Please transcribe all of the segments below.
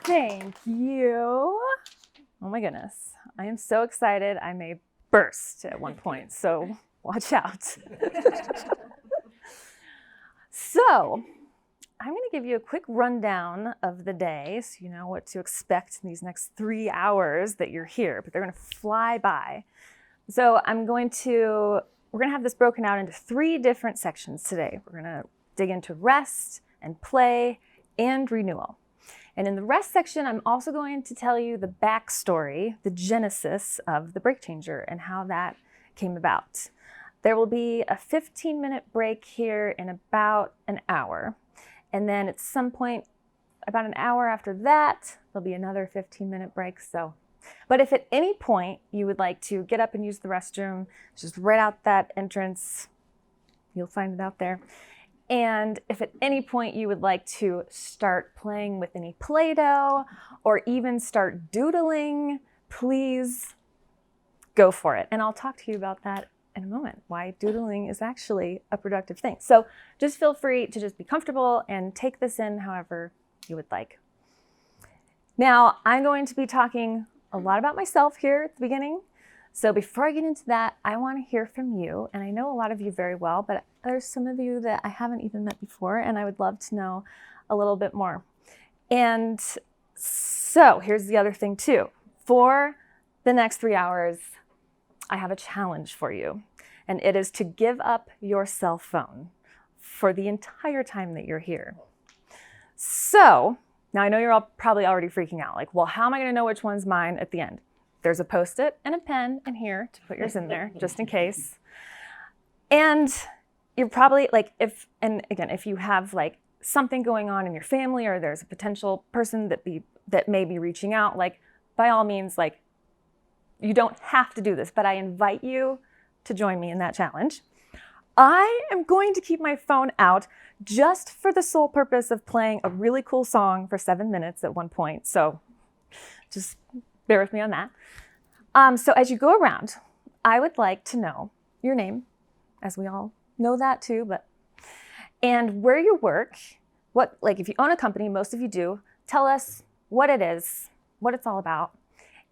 Thank you. Oh my goodness. I am so excited. I may burst at one point, so watch out. So, I'm going to give you a quick rundown of the day so you know what to expect in these next 3 hours that you're here, but they're going to fly by. So, we're going to have this broken out into 3 different sections today. We're going to dig into rest and play and renewal. And in the rest section, I'm also going to tell you the backstory, the genesis of the brake changer and how that came about. There will be a 15-minute break here in about an hour. And then at some point, about an hour after that, there'll be another 15-minute break. But if at any point you would like to get up and use the restroom, just right out that entrance, you'll find it out there. And if at any point you would like to start playing with any Play-Doh or even start doodling, please go for it. And I'll talk to you about that in a moment, why doodling is actually a productive thing. So just feel free to just be comfortable and take this in however you would like. Now, I'm going to be talking a lot about myself here at the beginning. So before I get into that, I want to hear from you. And I know a lot of you very well, but there's some of you that I haven't even met before, and I would love to know a little bit more. And so here's the other thing too. For the next 3 hours, I have a challenge for you, and it is to give up your cell phone for the entire time that you're here. So now I know you're all probably already freaking out, like, well, how am I going to know which one's mine at the end? There's a Post-it and a pen in here to put yours in there, just in case. And you're probably like, if you have like something going on in your family, or there's a potential person that may be reaching out, like, by all means, like, you don't have to do this, but I invite you to join me in that challenge. I am going to keep my phone out just for the sole purpose of playing a really cool song for 7 minutes at one point. So just bear with me on that. So as you go around, I would like to know your name, as we all know that too, and where you work, if you own a company, most of you do, tell us what it is, what it's all about.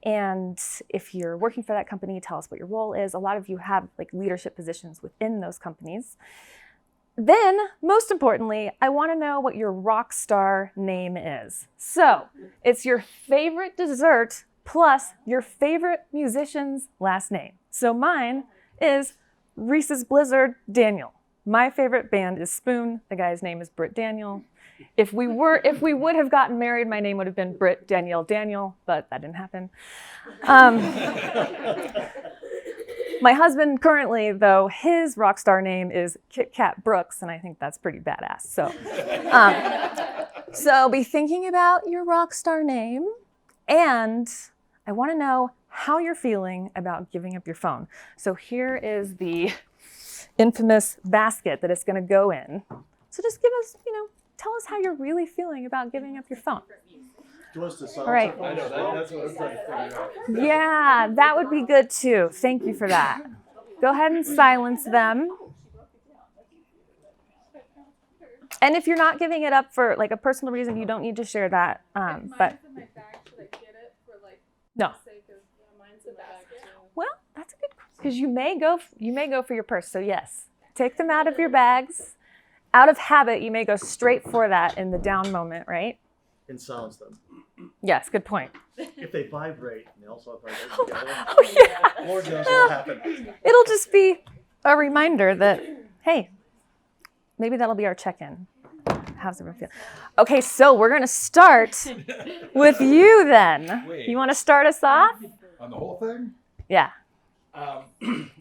And if you're working for that company, tell us what your role is. A lot of you have like leadership positions within those companies. Then, most importantly, I want to know what your rock star name is. So it's your favorite dessert plus your favorite musician's last name. So mine is Reese's Blizzard Daniel. My favorite band is Spoon. The guy's name is Britt Daniel. If we would have gotten married, my name would have been Britt Danielle Daniel, but that didn't happen. My husband currently, though, his rock star name is Kit Kat Brooks, and I think that's pretty badass. So be thinking about your rock star name, and I want to know how you're feeling about giving up your phone. So here is the infamous basket that it's going to go in. So just give us, tell us how you're really feeling about giving up your phone. Do you want us to silence All right. our phones? That's what I'm trying to figure out. Yeah, that would be good too. Thank you for that. Go ahead and silence them. And if you're not giving it up for like a personal reason, you don't need to share that. But no. Well, that's a good question, because you may go for your purse. So yes, take them out of your bags. Out of habit, you may go straight for that in the down moment, right? And silence them. Yes, good point. If they vibrate, and they also vibrate together, yeah. Lord knows what will happen. It'll just be a reminder that, hey, maybe that'll be our check-in. How's everyone feel? Okay, so we're going to start with you then. Wait. You want to start us off? On the whole thing? Yeah. All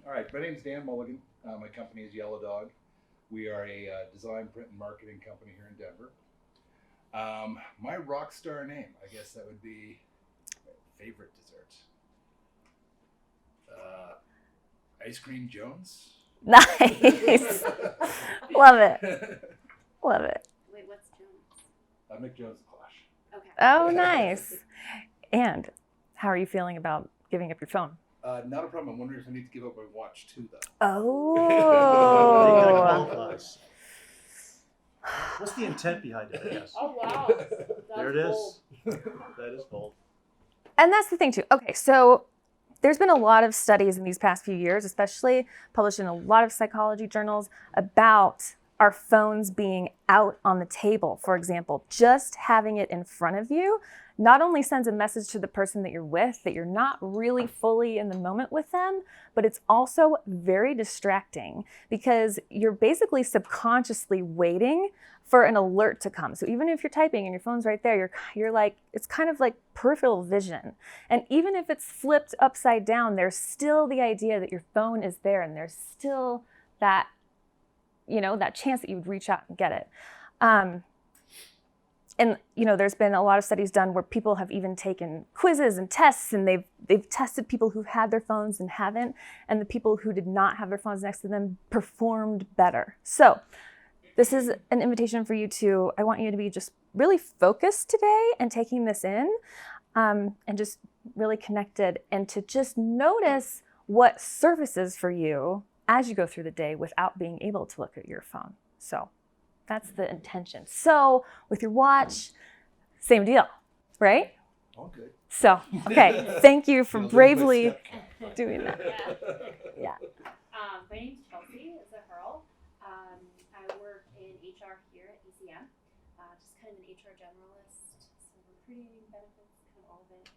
right, my name's Dan Mulligan. My company is Yellow Dog. We are a design, print, and marketing company here in Denver. My rock star name, I guess that would be my favorite dessert. Ice Cream Jones? Nice. Love it. Love it. Wait, what's Jones? Mick Jones' The Clash. Okay. Oh, nice. And how are you feeling about giving up your phone? Not a problem. I'm wondering if I need to give up my watch too, though. Oh. They gotta qualify. What's the intent behind it, I guess? Oh wow. There it is. That is bold. And that's the thing too. Okay, so there's been a lot of studies in these past few years, especially published in a lot of psychology journals, about our phones being out on the table, for example. Just having it in front of you not only sends a message to the person that you're with that you're not really fully in the moment with them, but it's also very distracting because you're basically subconsciously waiting for an alert to come. So even if you're typing and your phone's right there, you're like, it's kind of like peripheral vision. And even if it's flipped upside down, there's still the idea that your phone is there and there's still that, that chance that you would reach out and get it. And there's been a lot of studies done where people have even taken quizzes and tests, and they've tested people who had their phones and haven't, and the people who did not have their phones next to them performed better. So this is an invitation for you I want you to be just really focused today and taking this in, and just really connected, and to just notice what surfaces for you as you go through the day without being able to look at your phone. So that's the intention. So with your watch, same deal, right? All good. So, okay, thank you for Feel a little bit bravely skeptical. doing that. Yeah. My name's Chelsea Zaharl. I work in HR here at ECM. Just kind of an HR generalist, so recruiting, benefits, kind of all of it.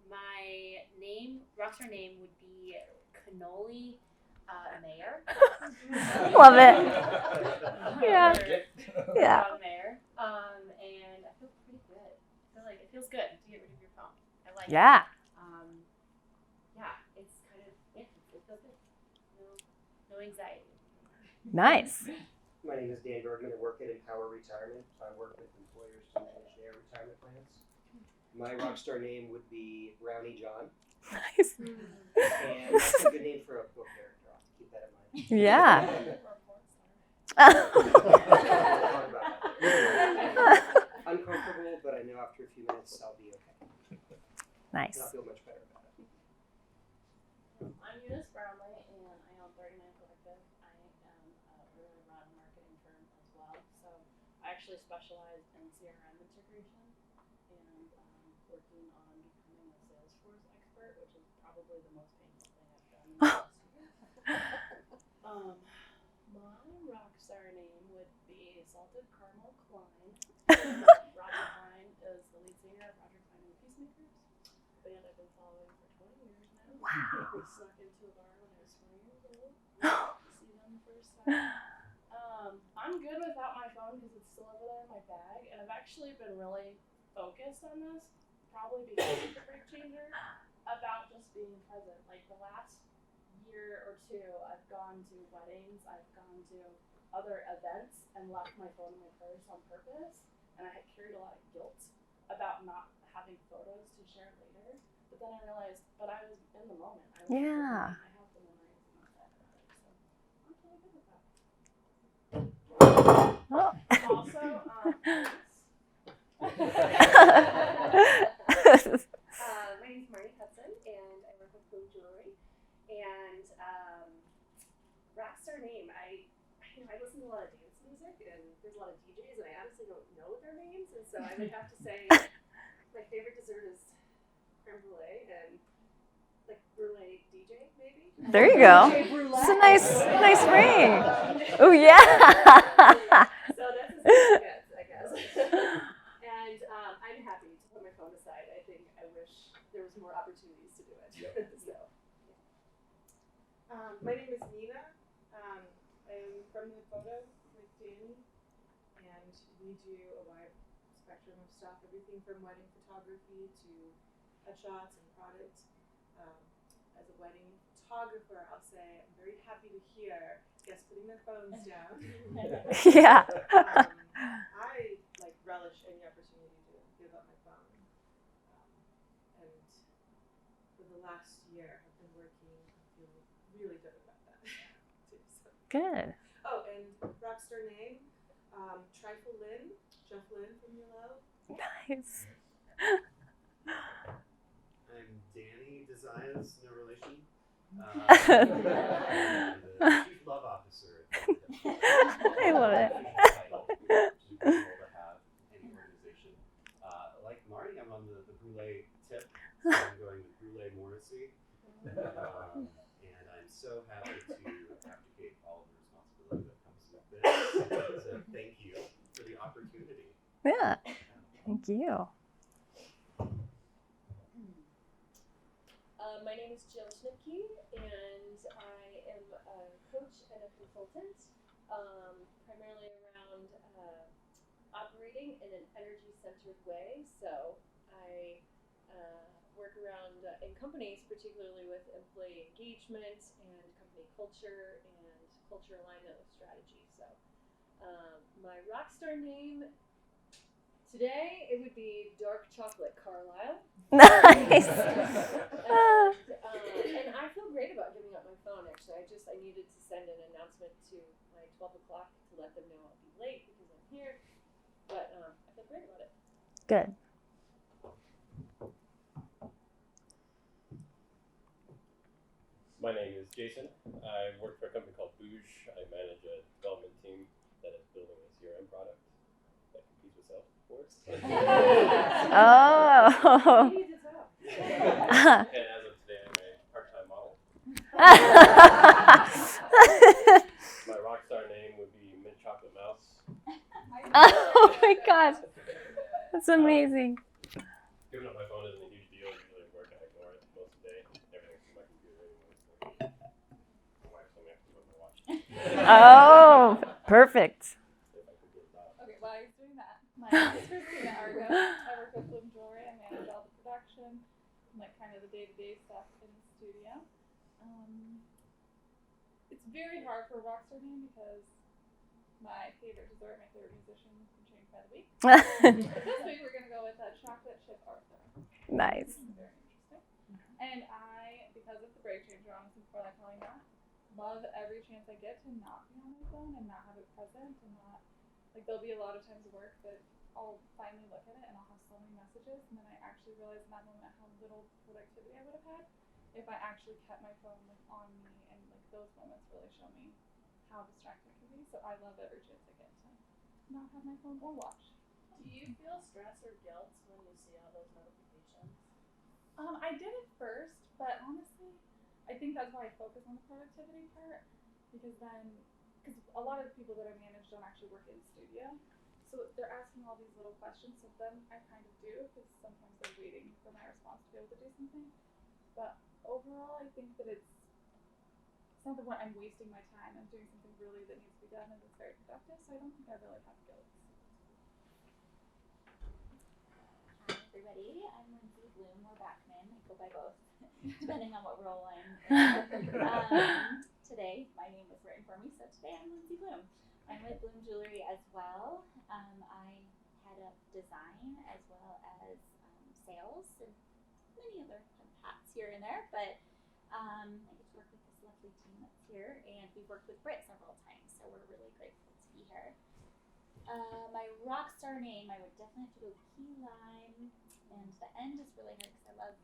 My rockstar name would be Cannoli Mayor. Love it. Yeah. Yeah. Mayor. And I feel pretty good. I feel like it feels good to get rid of your phone. I like it. Yeah. Yeah, it's kind of, it feels good. No anxiety. Nice. My name is Dan Bergman. I work at Empower Retirement. I work with employers to manage their retirement plans. My rockstar name would be Brownie John. Nice. And that's a good name for a book character. I'll keep that in mind. Yeah. Uncomfortable, but I know after a few minutes I'll be okay. Nice. And I'll feel much better about it. I'm Eunice Brownlee, and I own 39 Collective. I am a really run marketing firm as well. So I actually specialize in CRM integration and working on becoming a Salesforce expert, which is probably the most painful thing I've done in the last year. My rockstar name would be Salted Caramel Klein. Roger Klein is the lead singer of Roger Klein and the Peacemakers, a band I've been following for 20 years now. Wow. We snuck into a bar when I was 20 years old to see them the first time. I'm good without my phone because it's still over there in my bag, and I've actually been really focused on this, probably because of the break changer, about just being present. Like the last year or two, I've gone to weddings, I've gone to other events and left my phone in my purse on purpose, and I had carried a lot of guilt about not having photos to share later. But then I realized, but I was in the moment. I was Yeah. I have the memories and not that about it, so I'm really good with that. Oh. Also, My name's Marty Hudson, and I work with Bloom Jewelry. And rockstar name, I listen to a lot of dance music, and there's a lot of DJs, and I honestly don't know their names, and so I would have to say my favorite dessert is creme brulee and like brulee DJ maybe. There you go. It's a nice ring. Oh yeah. So that's as good as it gets, I guess. And I'm happy to put my phone aside. I think I wish there was more opportunities to do it. So, yeah. My name is Nina. I'm from the photo with Danny, and we do a wide spectrum of stuff, everything from wedding photography to headshots and product. As a wedding photographer, I'll say I'm very happy to hear guests putting their phones down. Yeah. I relish any opportunity to give up my phone. And for the last year, I've been working, I feel really good about that. Too, so. Good. Oh, and rockstar name, Trifle Lynn, Jeff Lynn from Yellow. Nice. I'm Danny Desires, no relation. I'm the Chief Love Officer at I love it. Which is useful to have any organization. Like Marty, I'm on the Brule tip, so I'm going with Brule Morrissey. And I'm so happy to abdicate all of the responsibility that comes with this. So thank you for the opportunity. Yeah, thank you. My name is Jill Schnipke, and I am a coach and a consultant, primarily around operating in an energy-centered way. So I work around in companies, particularly with employee engagement and company culture and culture alignment with strategy. So my rockstar name today, it would be Dark Chocolate Carlisle. Nice. And I feel great about giving up my phone, actually. I needed to send an announcement to my 12 o'clock to let them know I'll be late because I'm here. But I feel great about it. Good. My name is Jason. I work for a company called Bouge. I manage a development team that is building a CRM product that competes with Salesforce. Oh. You need to talk. And as of today, I'm a part-time model. My rock star name would be Mint Chocolate Mouse. Oh my gosh. That's amazing. Giving up my phone isn't a huge deal. Usually at work, I ignore it most of the day. Everything's from my computer anyway. So my wife told me I have to put my watch. Oh, perfect. If I could get it out. Okay, while you're doing that, my name is Christina Argo. I work with Bloom Jewelry. I manage all the production, and like kind of the day-to-day stuff in the studio. It's very hard for a rockstar name because my favorite dessert, my favorite musician can change by the week. This week we're gonna go with chocolate chip Arthur. Nice. Very interesting. And I, because of the break changer, honestly, before that calling that, love every chance I get to not be on my phone and not have it present and not, like there'll be a lot of times at work that I'll finally look at it and I'll have so many messages and then I actually realize in that moment how little productivity I would have had if I actually kept my phone like on me, and like those moments really show me how distracted it can be. So I love every chance I get to not have my phone or watch. Do you feel stress or guilt when you see all those notifications? I did at first, but honestly, I think that's why I focus on the productivity part, because a lot of the people that I manage don't actually work in studio, so they're asking all these little questions. So then I kind of do, because sometimes they're waiting for my response to be able to do something. But overall, I think that it's not that I'm wasting my time. I'm doing something really that needs to be done and it's very productive, so I don't think I really have guilt. Hi everybody, I'm Lindsay Bloom or Backman. I go by both, depending on what role I'm in. Today, my name was written for me, so today I'm Lindsay Bloom. I'm with Bloom Jewelry as well. I head up design as well as sales and many other hats here and there, but I get to work with this lovely team that's here, and we've worked with Britt several times, so we're really grateful to be here. My rock star name, I would definitely have to go key lime, and the end is really hard because I love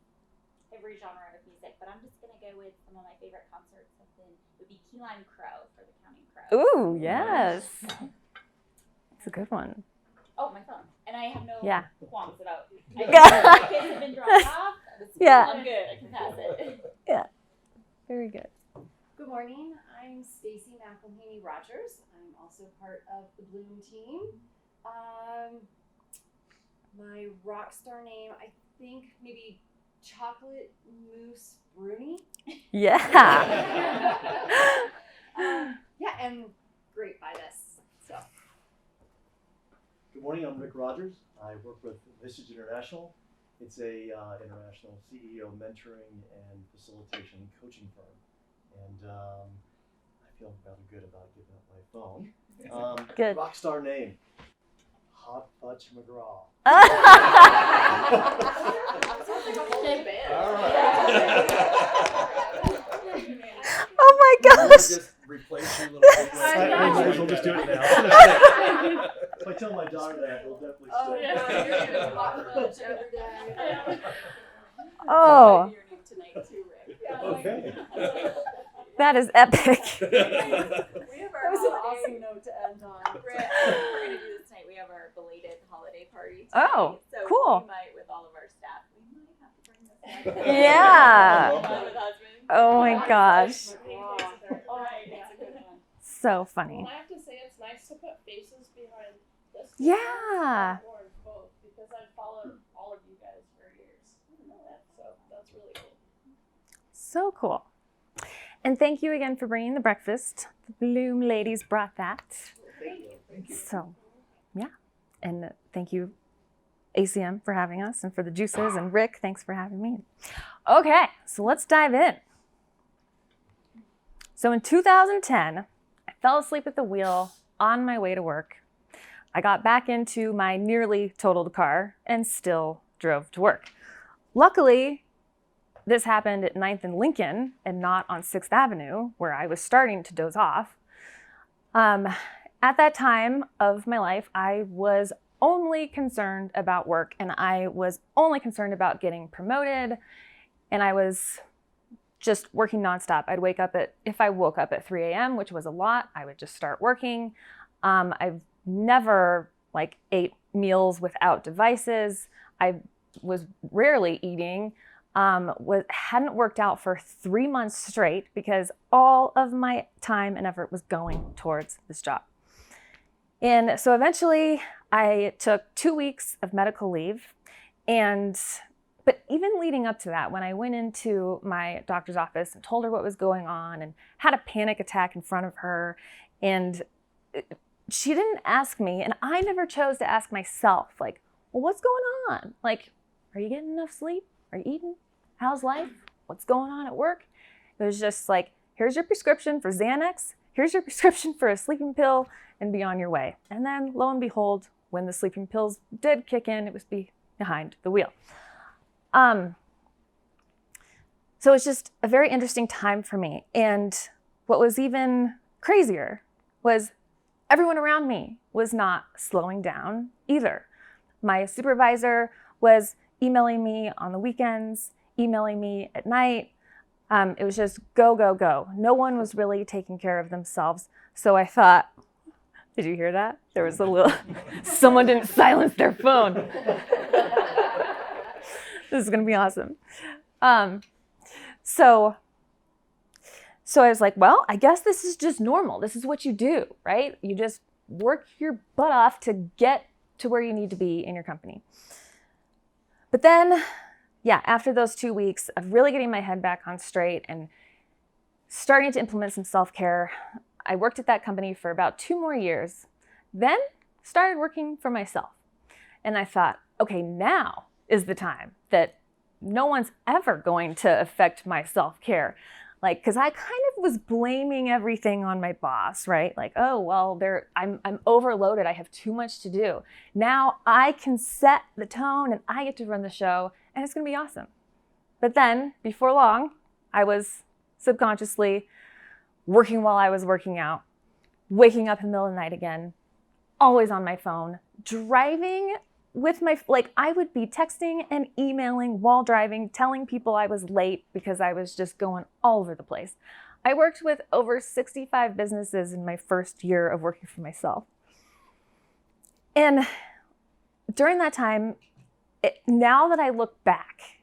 every genre of music, but I'm just gonna go with some of my favorite concerts would be Key Lime Crow for the Counting Crows. Ooh, yes. That's a good one. Oh, my phone. And I have no qualms about it. My kids have been dropped off. I'm good. I can pass it. Yeah. Very good. Good morning. I'm Stacy McElhaney Rogers. I'm also part of the Bloom team. My rock star name, I think maybe Chocolate Mousse Bruni. Yeah. Yeah, and great by this. So. Good morning, I'm Rick Rogers. I work with Visage International. It's a international CEO mentoring and facilitation and coaching firm. And I feel rather good about giving up my phone. Good. Rockstar name, Hot Fudge McGraw. Sounds like a whole band. All right. Oh my gosh. Just replace your little I might as well just do it now. If I tell my daughter that, we'll definitely Oh, stay. yeah, you're going to hot fudge every day. Oh. Your name tonight too, Rick. Okay. That is epic. We have our That was an holiday. awesome note to end on. We're gonna do this tonight. We have our belated holiday party tonight. Oh, so cool. We might, with all of our staff, we might have to bring this back. Yeah. With husband. Oh my gosh. Right, It's a good one. So funny. Well, I have to say it's nice to put faces behind this. Yeah. Both, because I've followed all of you guys for years. So that's really cool. So cool. And thank you again for bringing the breakfast. The Bloom ladies brought that. Thank you. So, yeah. And thank you, ACM, for having us, and for the juices. And Rick, thanks for having me. Okay, so let's dive in. So in 2010, I fell asleep at the wheel on my way to work. I got back into my nearly totaled car and still drove to work. Luckily, this happened at 9th and Lincoln and not on 6th Avenue, where I was starting to doze off. At that time of my life, I was only concerned about work, and I was only concerned about getting promoted, and I was just working nonstop. If I woke up at 3 a.m., which was a lot, I would just start working. I've never ate meals without devices. I was rarely eating. Hadn't worked out for 3 months straight because all of my time and effort was going towards this job. And so eventually I took 2 weeks of medical leave. But even leading up to that, when I went into my doctor's office and told her what was going on and had a panic attack in front of her, and she didn't ask me, and I never chose to ask myself, well, what's going on? Are you getting enough sleep? Are you eating? How's life? What's going on at work? It was just here's your prescription for Xanax. Here's your prescription for a sleeping pill, and be on your way. And then lo and behold, when the sleeping pills did kick in, it was behind the wheel. So it's just a very interesting time for me. And what was even crazier was everyone around me was not slowing down either. My supervisor was emailing me on the weekends, emailing me at night. It was just go, go, go. No one was really taking care of themselves. So I thought, did you hear that? There was someone didn't silence their phone. This is gonna be awesome. So I was like, well, I guess this is just normal. This is what you do, right? You just work your butt off to get to where you need to be in your company. But then, after those 2 weeks of really getting my head back on straight and starting to implement some self-care, I worked at that company for about 2 more years, then started working for myself. And I thought, okay, now is the time that no one's ever going to affect my self-care. Because I kind of was blaming everything on my boss, right? Oh, well, I'm overloaded. I have too much to do. Now I can set the tone and I get to run the show, and it's going to be awesome. But then, before long, I was subconsciously working while I was working out, waking up in the middle of the night again, always on my phone, driving with I would be texting and emailing while driving, telling people I was late because I was just going all over the place. I worked with over 65 businesses in my first year of working for myself. And during that time, now that I look back,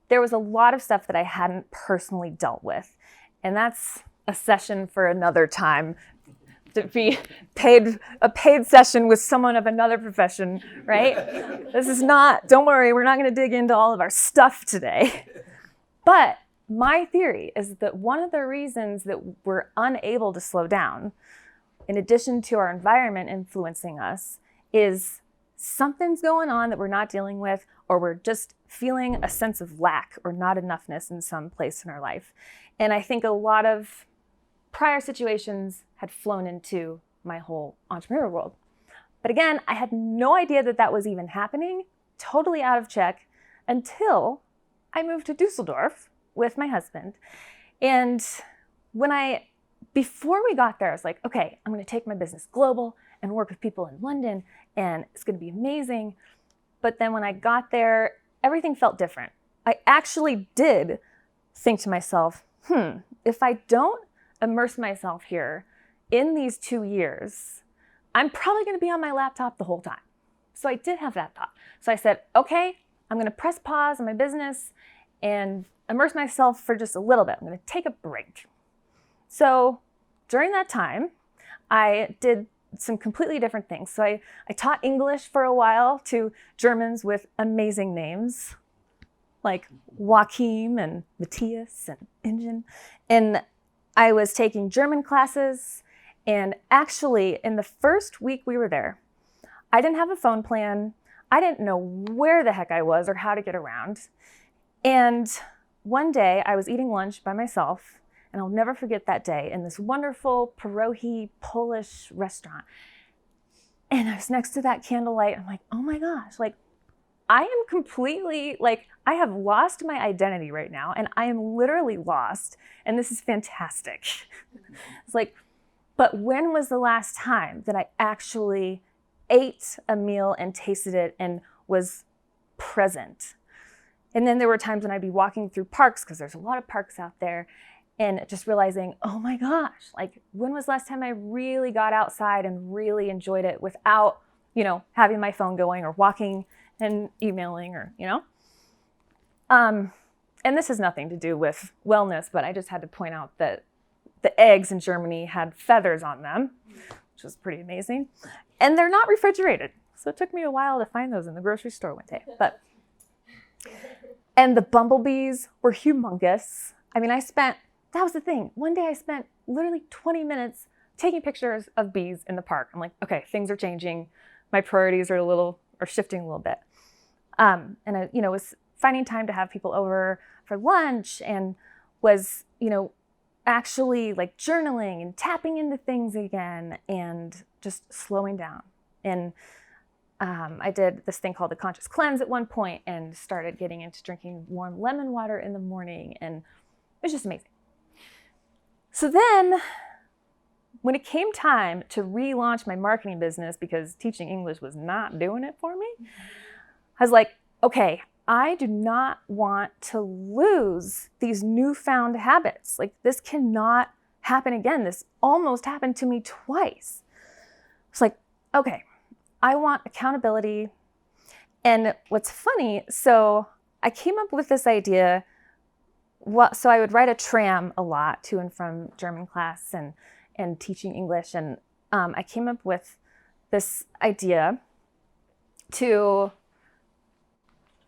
there was a lot of stuff that I hadn't personally dealt with. And that's a session for another time. To be a paid session with someone of another profession, right? This is not, don't worry, we're not going to dig into all of our stuff today. But my theory is that one of the reasons that we're unable to slow down, in addition to our environment influencing us, is something's going on that we're not dealing with, or we're just feeling a sense of lack or not enoughness in some place in our life. And I think a lot of prior situations had flown into my whole entrepreneurial world. But again, I had no idea that was even happening, totally out of check, until I moved to Dusseldorf with my husband. And before we got there, I was like, okay, I'm gonna take my business global and work with people in London, and it's gonna be amazing. But then when I got there, everything felt different. I actually did think to myself, if I don't immerse myself here in these 2 years, I'm probably going to be on my laptop the whole time. So I did have that thought. So I said, okay, I'm going to press pause on my business and immerse myself for just a little bit. I'm going to take a break. So during that time, I did some completely different things. So I taught English for a while to Germans with amazing names like Joachim and Matthias and Ingen. And I was taking German classes. And actually, in the first week we were there, I didn't have a phone plan. I didn't know where the heck I was or how to get around. And one day I was eating lunch by myself, and I'll never forget that day, in this wonderful pierogi Polish restaurant. And I was next to that candlelight. I'm like, oh my gosh, like I am completely, like I have lost my identity right now, and I am literally lost, and this is fantastic. It's like, but when was the last time that I actually ate a meal and tasted it and was present? And then there were times when I'd be walking through parks, because there's a lot of parks out there, and just realizing, oh my gosh, like when was the last time I really got outside and really enjoyed it without, having my phone going or walking and emailing or, And this has nothing to do with wellness, but I just had to point out that the eggs in Germany had feathers on them, which was pretty amazing. And they're not refrigerated. So it took me a while to find those in the grocery store one day. And the bumblebees were humongous. I mean, that was the thing. One day I spent literally 20 minutes taking pictures of bees in the park. I'm like, okay, things are changing. My priorities are shifting a little bit. And I, was finding time to have people over for lunch and was, actually like journaling and tapping into things again and just slowing down. And I did this thing called the conscious cleanse at one point and started getting into drinking warm lemon water in the morning. And it was just amazing. So then when it came time to relaunch my marketing business, because teaching English was not doing it for me, I was like, okay, I do not want to lose these newfound habits. Like this cannot happen again. This almost happened to me twice. It's like, okay, I want accountability. And what's funny, so I came up with this idea. So I would ride a tram a lot to and from German class and teaching English. And I came up with this idea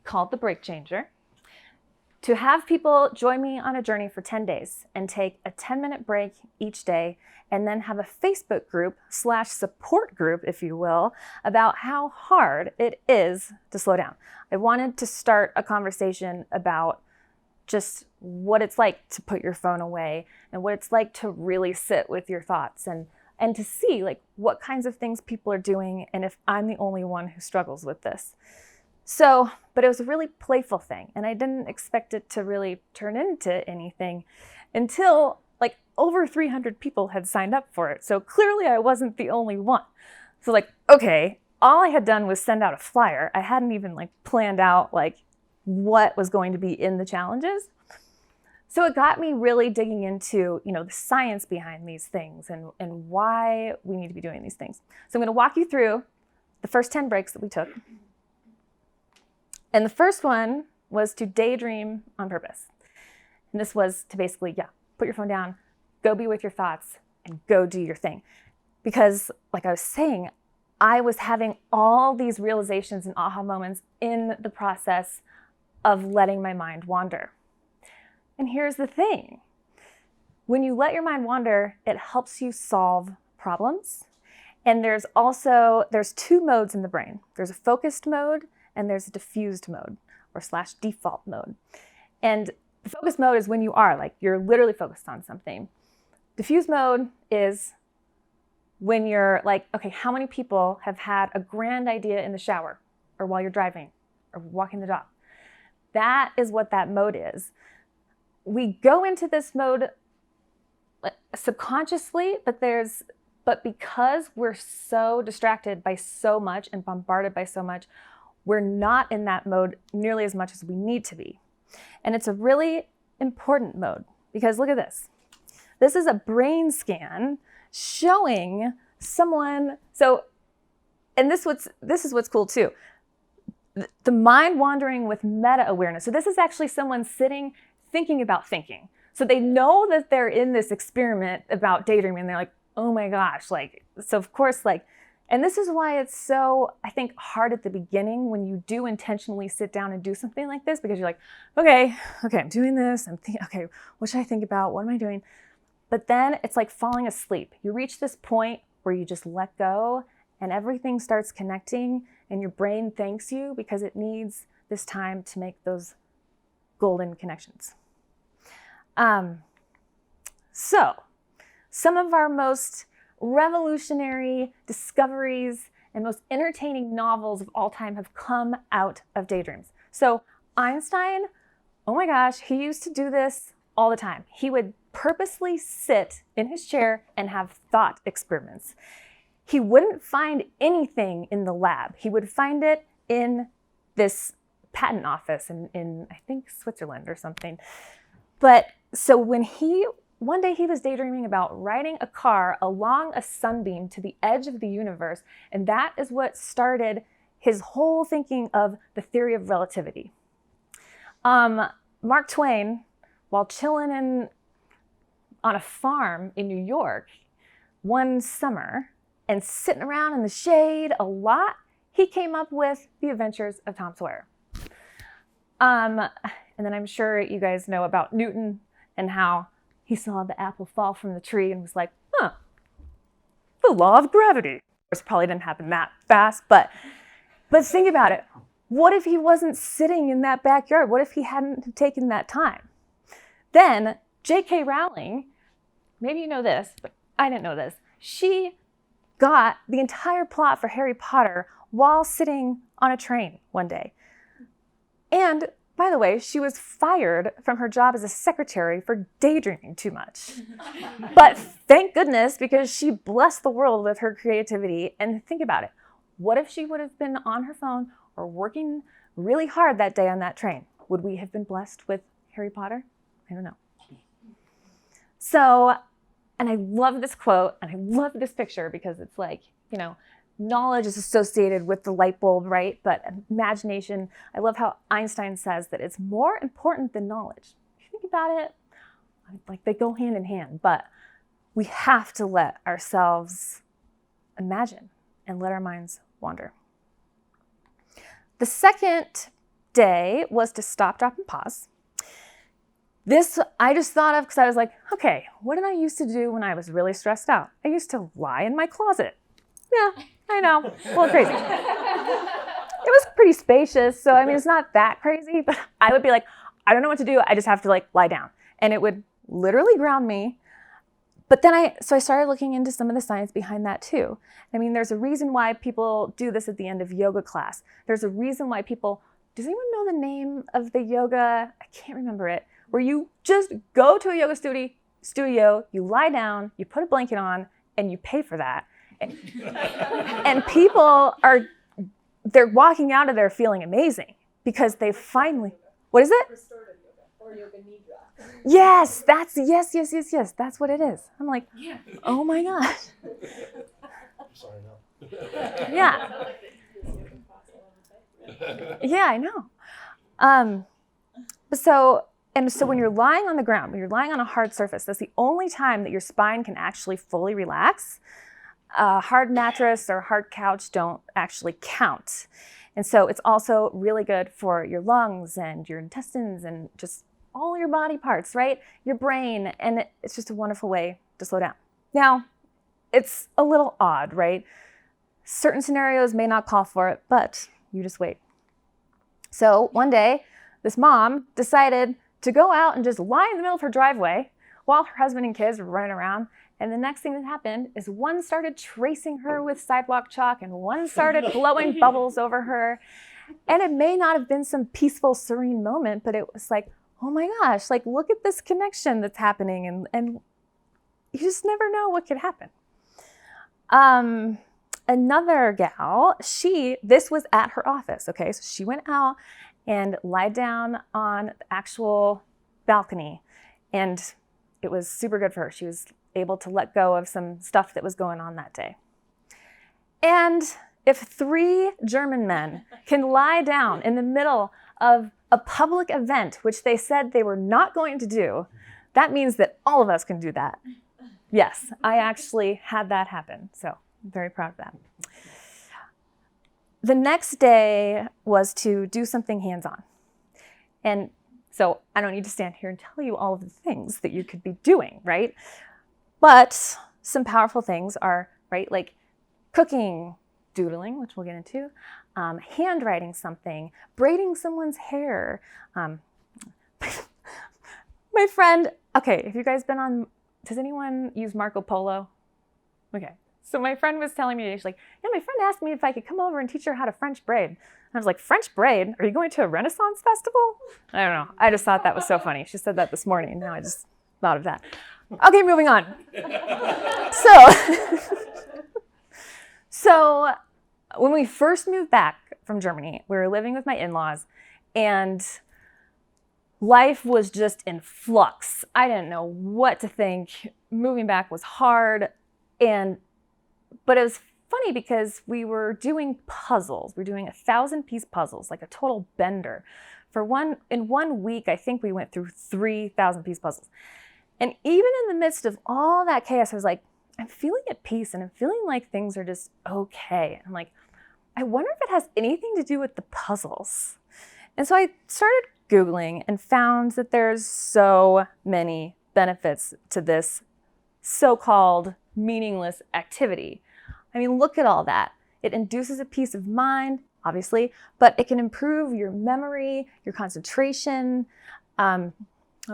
called the Break Changer, to have people join me on a journey for 10 days and take a 10-minute break each day, and then have a Facebook group / support group, if you will, about how hard it is to slow down. I wanted to start a conversation about just what it's like to put your phone away and what it's like to really sit with your thoughts and to see like what kinds of things people are doing and if I'm the only one who struggles with this. So, but it was a really playful thing, and I didn't expect it to really turn into anything until like over 300 people had signed up for it. So clearly I wasn't the only one. So like, okay, all I had done was send out a flyer. I hadn't even like planned out like what was going to be in the challenges. So it got me really digging into, the science behind these things and why we need to be doing these things. So I'm going to walk you through the first 10 breaks that we took. And the first one was to daydream on purpose. And this was to basically, put your phone down, go be with your thoughts, and go do your thing. Because like I was saying, I was having all these realizations and aha moments in the process of letting my mind wander. And here's the thing. When you let your mind wander, it helps you solve problems. And there's 2 modes in the brain. There's a focused mode and there's a diffused mode or / default mode. And the focused mode is when you're literally focused on something. Diffused mode is when you're like, okay, how many people have had a grand idea in the shower or while you're driving or walking the dog? That is what that mode is. We go into this mode subconsciously, but because we're so distracted by so much and bombarded by so much, we're not in that mode nearly as much as we need to be. And it's a really important mode because look at this. This is a brain scan showing someone, and this is what's cool too. The mind wandering with meta awareness. So this is actually someone sitting, thinking about thinking. So they know that they're in this experiment about daydreaming, and they're like, oh my gosh, so of course, and this is why it's so, I think, hard at the beginning when you do intentionally sit down and do something like this, because you're like, okay, I'm doing this. I'm thinking, okay, what should I think about? What am I doing? But then it's like falling asleep. You reach this point where you just let go and everything starts connecting and your brain thanks you because it needs this time to make those golden connections. So some of our most revolutionary discoveries and most entertaining novels of all time have come out of daydreams. So Einstein, oh my gosh, he used to do this all the time. He would purposely sit in his chair and have thought experiments. He wouldn't find anything in the lab. He would find it in this patent office in I think Switzerland or something. But so one day he was daydreaming about riding a car along a sunbeam to the edge of the universe, and that is what started his whole thinking of the theory of relativity. Mark Twain, while chilling on a farm in New York one summer and sitting around in the shade a lot, he came up with The Adventures of Tom Sawyer. And then I'm sure you guys know about Newton and how he saw the apple fall from the tree and was like, the law of gravity. Of course, it probably didn't happen that fast, but think about it. What if he wasn't sitting in that backyard? What if he hadn't taken that time? Then J.K. Rowling, maybe you know this, but I didn't know this. She got the entire plot for Harry Potter while sitting on a train one day. And by the way, she was fired from her job as a secretary for daydreaming too much. But thank goodness, because she blessed the world with her creativity. And think about it. What if she would have been on her phone or working really hard that day on that train? Would we have been blessed with Harry Potter? I don't know. So, and I love this quote and I love this picture because it's like, knowledge is associated with the light bulb, right? But imagination, I love how Einstein says that it's more important than knowledge. If you think about it, they go hand in hand, but we have to let ourselves imagine and let our minds wander. The second day was to stop, drop, and pause. This I just thought of because I was like, okay, what did I used to do when I was really stressed out? I used to lie in my closet. Yeah, I know, a little crazy. It was pretty spacious, so it's not that crazy, but I would be like, I don't know what to do. I just have to lie down. And it would literally ground me. But then I started looking into some of the science behind that too. There's a reason why people do this at the end of yoga class. There's a reason why does anyone know the name of the yoga? I can't remember it. Where you just go to a yoga studio, you lie down, you put a blanket on, and you pay for that. And people they're walking out of there feeling amazing because they finally, what is it? Restorative yoga or yoga nidra. Yes, that's what it is. I'm like, Yeah. oh my gosh. Sorry, no. Yeah. Yeah, I know. So when you're lying on the ground, when you're lying on a hard surface, that's the only time that your spine can actually fully relax. A hard mattress or hard couch don't actually count. And so it's also really good for your lungs and your intestines and just all your body parts, right? Your brain, and it's just a wonderful way to slow down. Now, it's a little odd, right? Certain scenarios may not call for it, but you just wait. So one day, this mom decided to go out and just lie in the middle of her driveway while her husband and kids were running around. And the next thing that happened is one started tracing her with sidewalk chalk and one started blowing bubbles over her. And it may not have been some peaceful, serene moment, but it was like, oh my gosh, look at this connection that's happening. And you just never know what could happen. Another gal, this was at her office, okay? So she went out and lied down on the actual balcony. And it was super good for her. She was able to let go of some stuff that was going on that day. And if 3 German men can lie down in the middle of a public event, which they said they were not going to do, that means that all of us can do that. Yes, I actually had that happen, so I'm very proud of that. The next day was to do something hands-on. And so I don't need to stand here and tell you all of the things that you could be doing, right? But some powerful things are, right, like cooking, doodling, which we'll get into, handwriting something, braiding someone's hair. My friend, okay, have you guys been on, does anyone use Marco Polo? Okay, so my friend was telling me, she's like, yeah, my friend asked me if I could come over and teach her how to French braid. And I was like, French braid? Are you going to a Renaissance festival? I don't know, I just thought that was so funny. She said that this morning, and now I just thought of that. Okay, moving on. So when we first moved back from Germany, we were living with my in-laws, and life was just in flux. I didn't know what to think. Moving back was hard, but it was funny because we were doing puzzles. We were doing 1,000-piece puzzles, like a total bender. In 1 week, I think we went through 3,000-piece puzzles. And even in the midst of all that chaos, I was like, I'm feeling at peace, and I'm feeling like things are just okay. And I'm like, I wonder if it has anything to do with the puzzles. And so I started Googling and found that there's so many benefits to this so-called meaningless activity. I mean, look at all that. It induces a peace of mind, obviously, but it can improve your memory, your concentration. Oh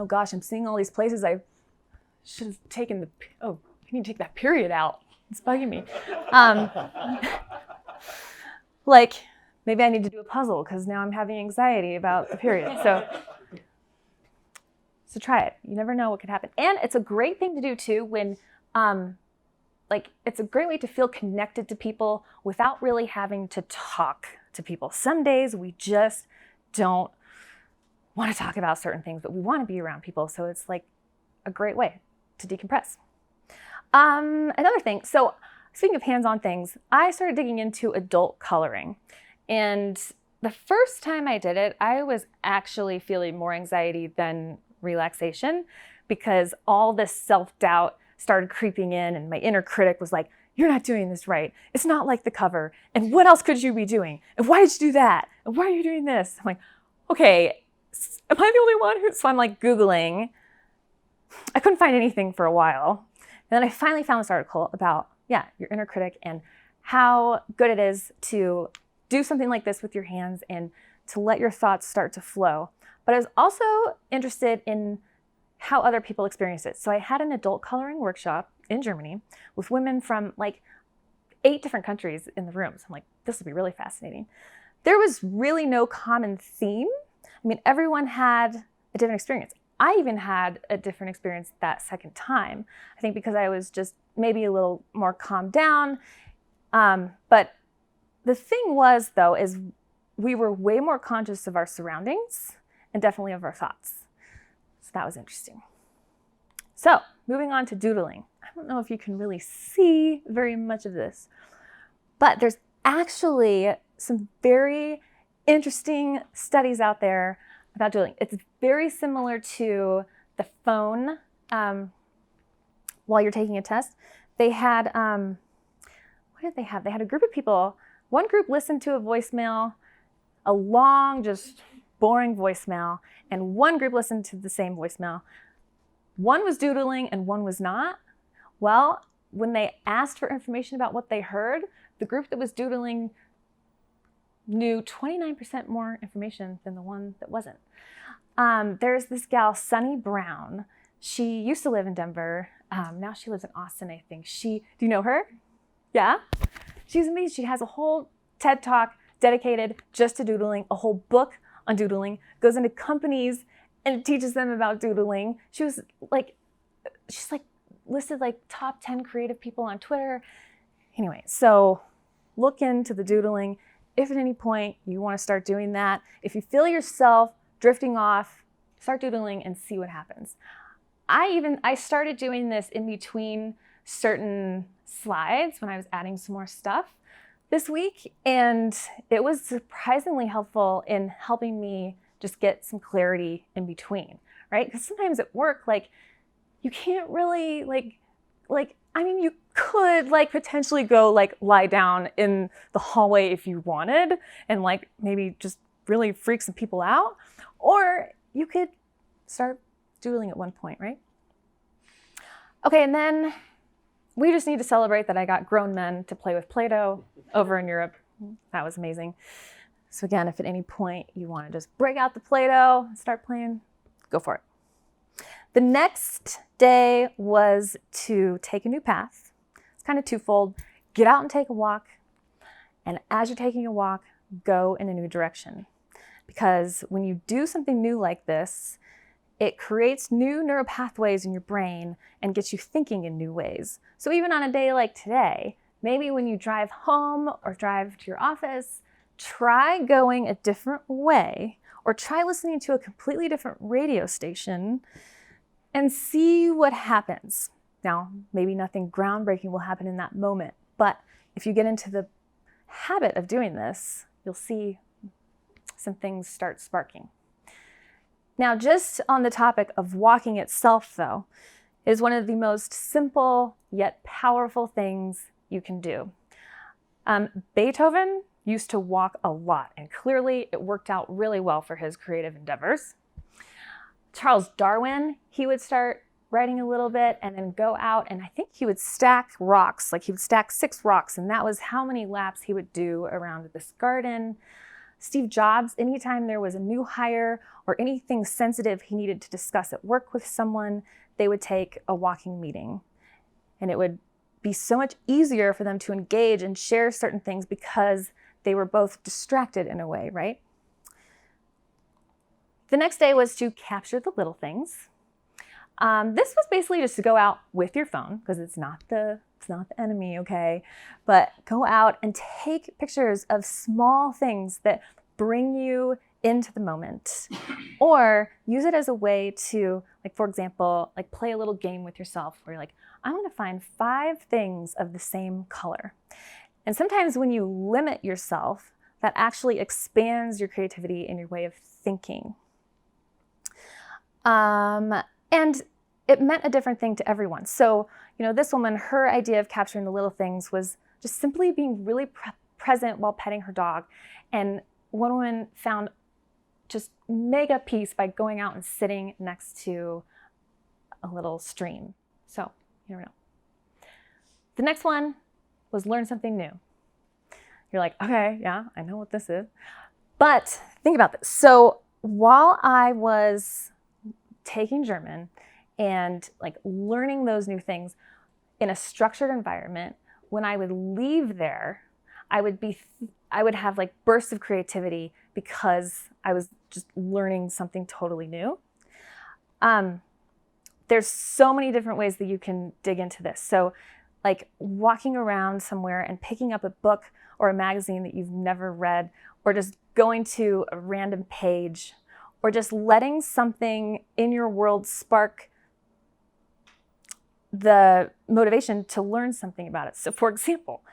gosh, I'm seeing all these places I should have taken I need to take that period out. It's bugging me. Like, maybe I need to do a puzzle because now I'm having anxiety about the period. So try it. You never know what could happen. And it's a great thing to do too when, it's a great way to feel connected to people without really having to talk to people. Some days we just don't want to talk about certain things, but we want to be around people. So it's like a great way to decompress. Another thing, so speaking of hands-on things, I started digging into adult coloring. And the first time I did it, I was actually feeling more anxiety than relaxation because all this self-doubt started creeping in, and my inner critic was like, you're not doing this right. It's not like the cover. And what else could you be doing? And why did you do that? And why are you doing this? I'm like, okay, am I the only one who, so I'm like Googling. I couldn't find anything for a while. And then I finally found this article about, your inner critic and how good it is to do something like this with your hands and to let your thoughts start to flow. But I was also interested in how other people experience it. So I had an adult coloring workshop in Germany with women from like 8 different countries in the room. So I'm like, this will be really fascinating. There was really no common theme. I mean, everyone had a different experience. I even had a different experience that second time. I think because I was just maybe a little more calmed down. But the thing was, though, is we were way more conscious of our surroundings and definitely of our thoughts. So that was interesting. So moving on to doodling. I don't know if you can really see very much of this, but there's actually some very interesting studies out there about doodling. It's very similar to the phone while you're taking a test. They had, what did they have? They had a group of people. One group listened to a voicemail, a long, just boring voicemail, and one group listened to the same voicemail. One was doodling and one was not. Well, when they asked for information about what they heard, the group that was doodling knew 29% more information than the one that wasn't. There's this gal, Sunny Brown. She used to live in Denver. Now she lives in Austin, I think. Do you know her? Yeah? She's amazing. She has a whole TED Talk dedicated just to doodling, a whole book on doodling, goes into companies and teaches them about doodling. She's listed like top 10 creative people on Twitter. Anyway, so look into the doodling. If at any point you want to start doing that, if you feel yourself drifting off, start doodling and see what happens. I started doing this in between certain slides when I was adding some more stuff this week, and it was surprisingly helpful in helping me just get some clarity in between, right? Because sometimes at work, like, you can't really you could potentially go lie down in the hallway if you wanted and maybe just really freak some people out, or you could start doodling at one point, right? Okay, and then we just need to celebrate that I got grown men to play with Play-Doh over in Europe. That was amazing. So again, if at any point you want to just break out the Play-Doh and start playing, go for it. The next day was to take a new path. It's kind of twofold. Get out and take a walk. And as you're taking a walk, go in a new direction. Because when you do something new like this, it creates new neural pathways in your brain and gets you thinking in new ways. So even on a day like today, maybe when you drive home or drive to your office, try going a different way, or try listening to a completely different radio station and see what happens. Now, maybe nothing groundbreaking will happen in that moment, but if you get into the habit of doing this, you'll see some things start sparking. Now, just on the topic of walking itself, though, is one of the most simple yet powerful things you can do. Beethoven used to walk a lot, and clearly it worked out really well for his creative endeavors. Charles Darwin, he would start writing a little bit and then go out, and I think he would stack rocks, he would stack 6 rocks, and that was how many laps he would do around this garden. Steve Jobs, anytime there was a new hire or anything sensitive he needed to discuss at work with someone, they would take a walking meeting. And it would be so much easier for them to engage and share certain things because they were both distracted in a way, right? The next day was to capture the little things. This was basically just to go out with your phone, because it's not the enemy, okay? But go out and take pictures of small things that bring you into the moment, or use it as a way to, for example, play a little game with yourself where you're like, I want to find 5 things of the same color. And sometimes when you limit yourself, that actually expands your creativity and your way of thinking. And it meant a different thing to everyone. So, this woman, her idea of capturing the little things was just simply being really present while petting her dog. And one woman found just mega peace by going out and sitting next to a little stream. So, you never know. The next one was learn something new. You're like, okay, yeah, I know what this is. But think about this. So while I was taking German and learning those new things in a structured environment, when I would leave there, I would have bursts of creativity because I was just learning something totally new. There's so many different ways that you can dig into this. So walking around somewhere and picking up a book or a magazine that you've never read, or just going to a random page, or just letting something in your world spark the motivation to learn something about it. So for example,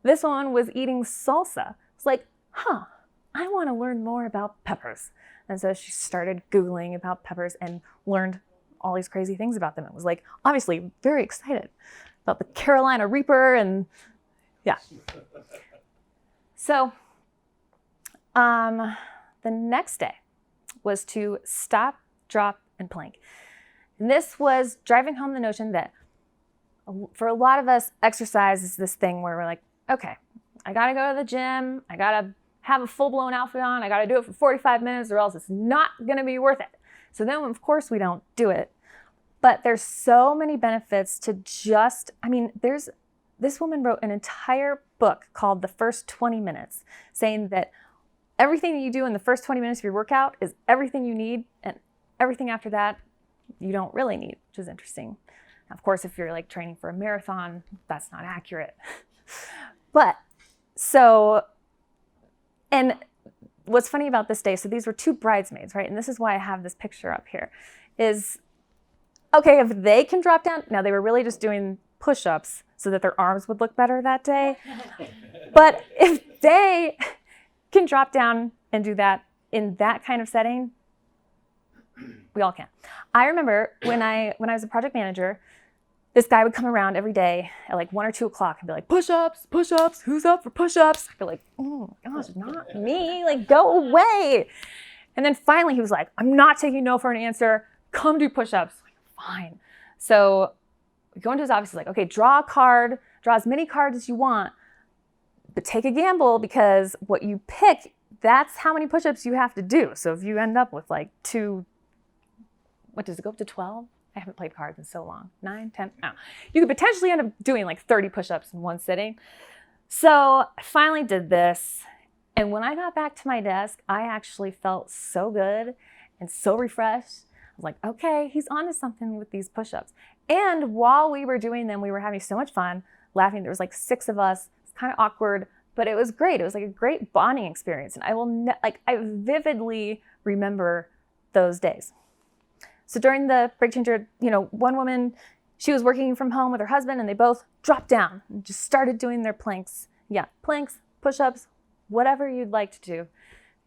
this one was eating salsa. It's I want to learn more about peppers. And so she started Googling about peppers and learned all these crazy things about them. It was obviously very excited about the Carolina Reaper, and yeah. So the next day was to stop, drop, and plank. And this was driving home the notion that for a lot of us, exercise is this thing where we're like, okay, I gotta go to the gym, I gotta have a full-blown outfit on, I gotta do it for 45 minutes or else it's not gonna be worth it. So then, of course, we don't do it. But there's so many benefits to this woman wrote an entire book called The First 20 Minutes, saying that everything that you do in the first 20 minutes of your workout is everything you need, and everything after that, you don't really need, which is interesting. Now, of course, if you're training for a marathon, that's not accurate. But and what's funny about this day, so these were 2 bridesmaids, right? And this is why I have this picture up here, is okay, if they can drop down, now they were really just doing push-ups so that their arms would look better that day. But if they can drop down and do that in that kind of setting, we all can. I remember when I was a project manager, this guy would come around every day at like 1 or 2 o'clock and be like, push-ups, who's up for push-ups? I'd be like, oh gosh, not me, like go away. And then finally he was like, I'm not taking no for an answer, come do push-ups. Like, fine. So we go into his office, he's like, okay, draw a card, draw as many cards as you want, but take a gamble because what you pick, that's how many push-ups you have to do. So if you end up with like what does it go up to 12? I haven't played cards in so long. 9, 10, no. You could potentially end up doing like 30 push-ups in one sitting. So I finally did this. And when I got back to my desk, I actually felt so good and so refreshed. I was like, okay, he's onto something with these push-ups. And while we were doing them, we were having so much fun, laughing. There was like 6 of us. It's kind of awkward, but it was great. It was like a great bonding experience. And I vividly remember those days. So during the break changer, one woman, she was working from home with her husband and they both dropped down and just started doing their planks. Yeah, planks, push-ups, whatever you'd like to do.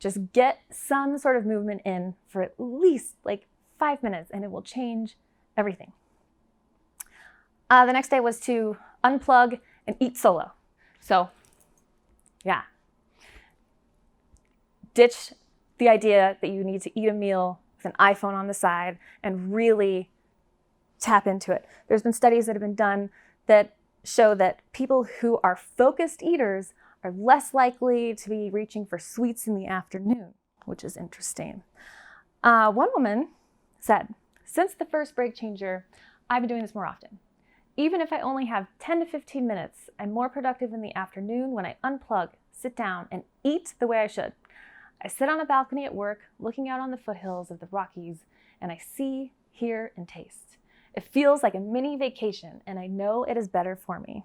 Just get some sort of movement in for at least like 5 minutes and it will change everything. The next day was to unplug and eat solo. So yeah, ditch the idea that you need to eat a meal an iPhone on the side and really tap into it. There's been studies that have been done that show that people who are focused eaters are less likely to be reaching for sweets in the afternoon, which is interesting. One woman said, since the first break changer, I've been doing this more often. Even if I only have 10 to 15 minutes, I'm more productive in the afternoon when I unplug, sit down, and eat the way I should. I sit on a balcony at work, looking out on the foothills of the Rockies, and I see, hear, and taste. It feels like a mini vacation, and I know it is better for me.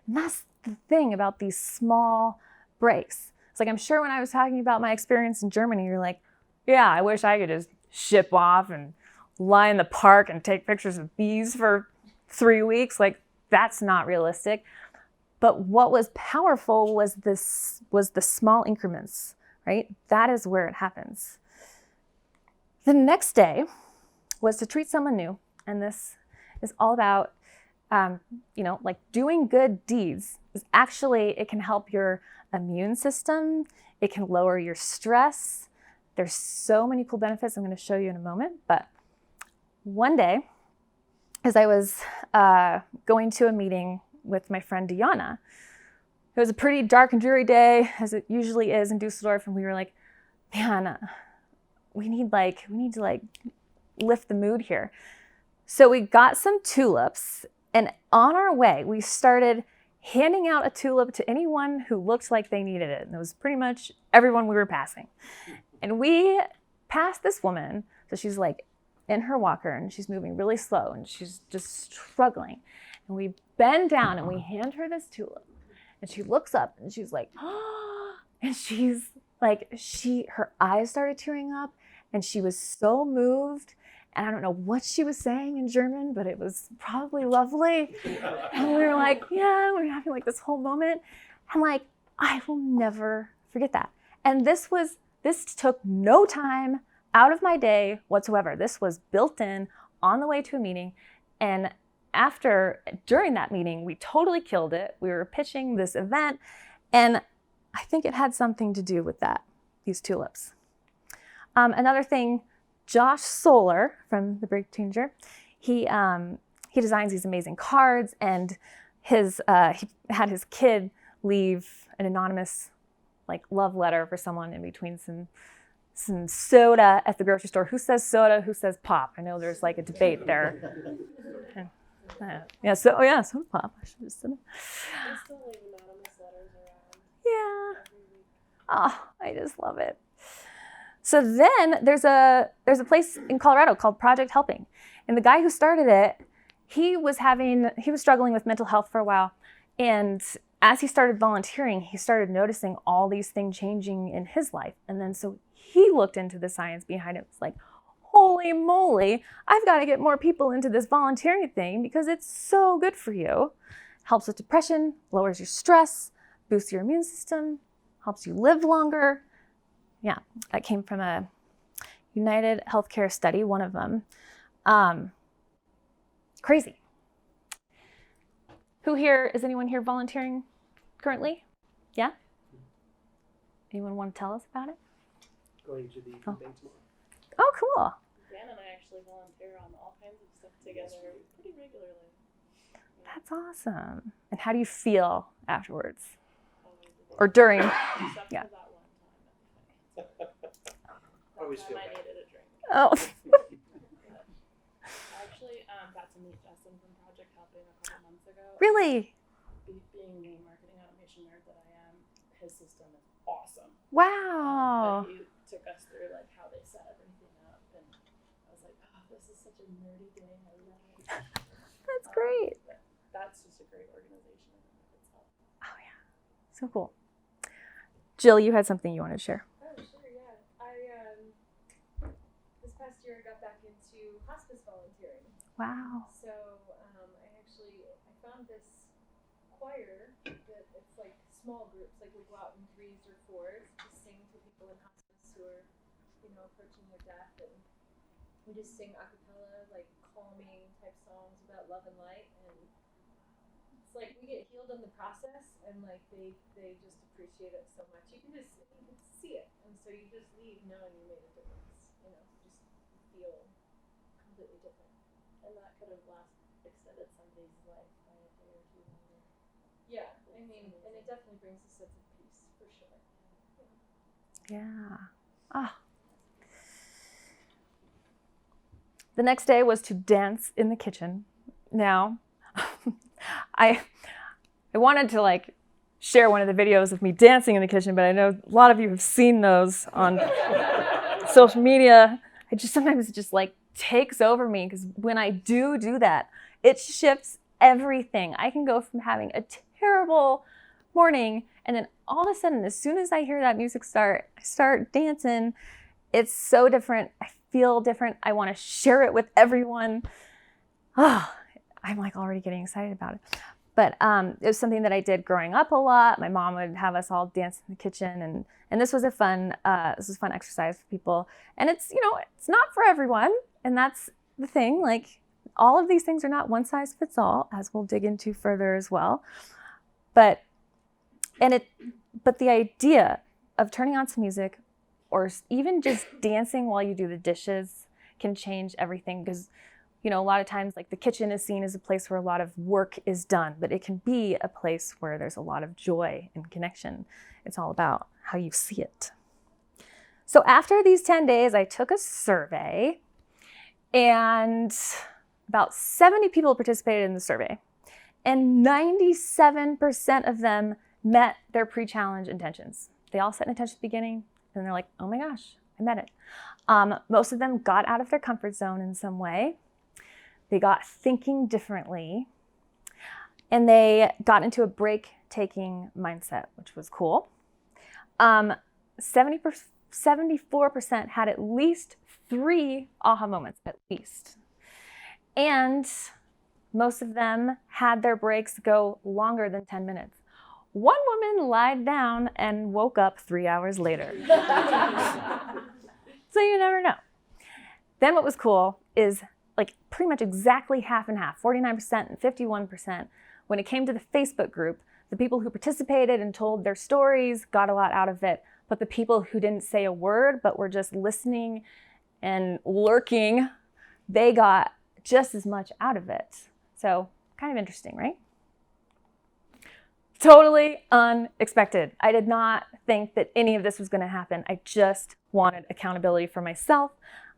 And that's the thing about these small breaks. It's like, I'm sure when I was talking about my experience in Germany, you're like, yeah, I wish I could just ship off and lie in the park and take pictures of bees for 3 weeks. Like, that's not realistic. But what was powerful was the small increments. Right? That is where it happens. The next day was to treat someone new. And this is all about, like doing good deeds. It can help your immune system. It can lower your stress. There's so many cool benefits I'm going to show you in a moment. But one day, as I was going to a meeting with my friend Diana, it was a pretty dark and dreary day, as it usually is in Dusseldorf, and we were like, man, we need to lift the mood here. So we got some tulips, and on our way, we started handing out a tulip to anyone who looked like they needed it. And it was pretty much everyone we were passing. And we passed this woman, so she's like in her walker, and she's moving really slow, and she's just struggling. And we bend down, and we hand her this tulip. And she looks up and she's like, oh, and she's like, her eyes started tearing up and she was so moved. And I don't know what she was saying in German, but it was probably lovely. And we were like, yeah, we were having like this whole moment. And like, I will never forget that. And this took no time out of my day whatsoever. This was built in on the way to a meeting. And during that meeting, we totally killed it. We were pitching this event, and I think it had something to do with that, these tulips. Another thing, Josh Solar from The Break Changer, he designs these amazing cards, and he had his kid leave an anonymous love letter for someone in between some soda at the grocery store. Who says soda? Who says pop? I know there's a debate there. Soda pop. I should have said it. They still leave anonymous letters around. Yeah. Oh, I just love it. So then there's a place in Colorado called Project Helping. And the guy who started it, he was struggling with mental health for a while. And as he started volunteering, he started noticing all these things changing in his life. And then so he looked into the science behind it. It's like, holy holy moly, I've got to get more people into this volunteering thing because it's so good for you. Helps with depression, lowers your stress, boosts your immune system, helps you live longer. Yeah, that came from a United Healthcare study, one of them. Crazy. Is anyone here volunteering currently? Yeah? Anyone want to tell us about it? Going to the food bank tomorrow. Oh, cool. Dan and I actually volunteer on all kinds of stuff together pretty regularly. That's awesome. And how do you feel afterwards? Or Always during? except Yeah. for that one time. Always That feel time I bad. needed a drink. Oh. I actually got to meet Justin from Project Helping a couple months ago. Really? Being the marketing automation nerd that I am, his system is awesome. Wow. But he took us through like how they set everything up, and I was like, oh, this is such a nerdy day. I love it. That's great. But that's just a great organization in and of itself. Oh, yeah. So cool. Jill, you had something you wanted to share. Oh, sure, yeah. This past year I got back into hospice volunteering. Wow. So I found this choir that it's like small groups, like we go out in 3s or 4s to sing to people in hospice who are, approaching their death, and we just sing a cappella, like calming type songs about love and light, and it's like we get healed in the process, and like they just appreciate it so much. You can see it, and so you just leave knowing you made a difference. Just feel completely different. And that could have extended somebody's life by a day or two longer. Yeah, and it definitely brings a sense of peace for sure. Yeah. Ah. The next day was to dance in the kitchen. Now, I wanted to share one of the videos of me dancing in the kitchen, but I know a lot of you have seen those on social media. Sometimes it just takes over me, because when I do that, it shifts everything. I can go from having a terrible morning, and then all of a sudden, as soon as I hear that music start, I start dancing. It's so different. I feel different. I want to share it with everyone. Oh, I'm already getting excited about it. But it was something that I did growing up a lot. My mom would have us all dance in the kitchen, and this was a fun exercise for people. And it's not for everyone, and that's the thing. All of these things are not one size fits all, as we'll dig into further as well. But the idea of turning on some music, or even just dancing while you do the dishes, can change everything, because a lot of times the kitchen is seen as a place where a lot of work is done, but it can be a place where there's a lot of joy and connection. It's all about how you see it. So after these 10 days, I took a survey, and about 70 people participated in the survey, and 97% of them met their pre-challenge intentions. They all set an intention at the beginning, and they're like, oh my gosh, I met it. Most of them got out of their comfort zone in some way. They got thinking differently, and they got into a break-taking mindset, which was cool. 74% had at least 3 aha moments, at least. And most of them had their breaks go longer than 10 minutes. One woman lied down and woke up 3 hours later. So you never know. Then what was cool is pretty much exactly half and half, 49% and 51%. When it came to the Facebook group, the people who participated and told their stories got a lot out of it, but the people who didn't say a word but were just listening and lurking, they got just as much out of it. So kind of interesting, right? Totally unexpected. I did not think that any of this was going to happen. I just wanted accountability for myself.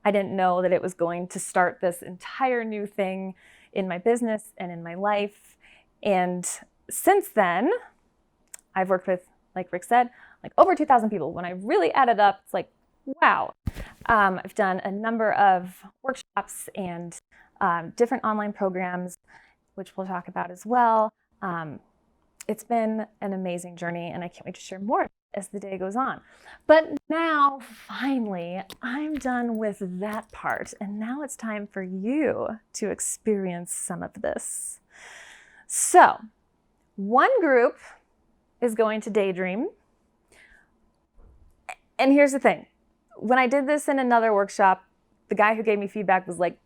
I didn't know that it was going to start this entire new thing in my business and in my life. And since then, I've worked with, like Rick said, over 2,000 people. When I really added up, it's wow. I've done a number of workshops and different online programs, which we'll talk about as well. It's been an amazing journey, and I can't wait to share more as the day goes on. But now, finally, I'm done with that part, and now it's time for you to experience some of this. So, one group is going to daydream. And here's the thing. When I did this in another workshop, the guy who gave me feedback was like,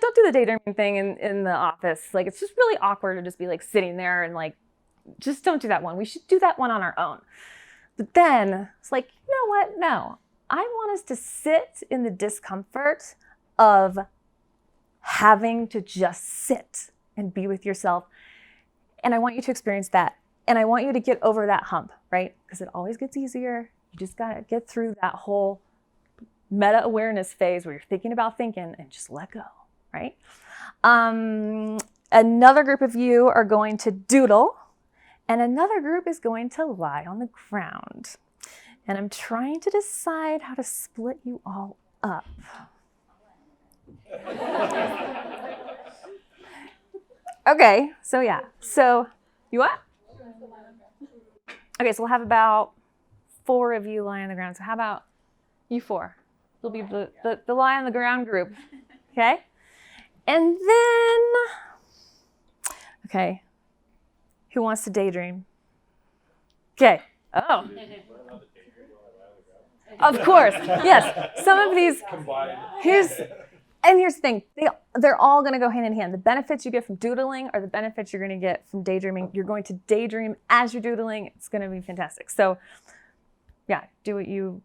don't do the daydreaming thing in the office. Like, it's just really awkward to just be like sitting there and like, just don't do that one. We should do that one on our own. But then it's like, you know what? No, I want us to sit in the discomfort of having to just sit and be with yourself. And I want you to experience that. And I want you to get over that hump, right? Because it always gets easier. You just got to get through that whole meta-awareness phase where you're thinking about thinking and just let go, right? Another group of you are going to doodle, and another group is going to lie on the ground. And I'm trying to decide how to split you all up. Okay, so yeah. So, you what? Okay, so we'll have about 4 of you lie on the ground. So how about you 4? You'll be the lie on the ground group, okay? And then, okay, who wants to daydream? Okay, oh. Of course, yes. Some of these, here's the thing. They're all going to go hand in hand. The benefits you get from doodling are the benefits you're going to get from daydreaming. You're going to daydream as you're doodling. It's going to be fantastic. So, yeah, do what you...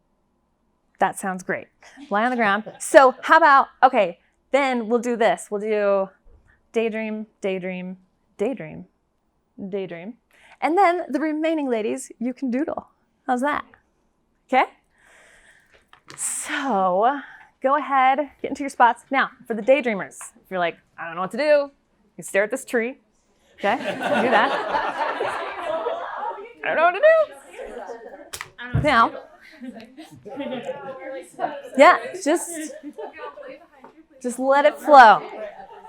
That sounds great. Lie on the ground. So how about, okay, then we'll do this. We'll do daydream, daydream, daydream, daydream. And then the remaining ladies, you can doodle. How's that? Okay? So go ahead, get into your spots. Now, for the daydreamers, if you're like, I don't know what to do, you can stare at this tree. Okay? Do that. I don't know what to do. Now, yeah, just let it flow.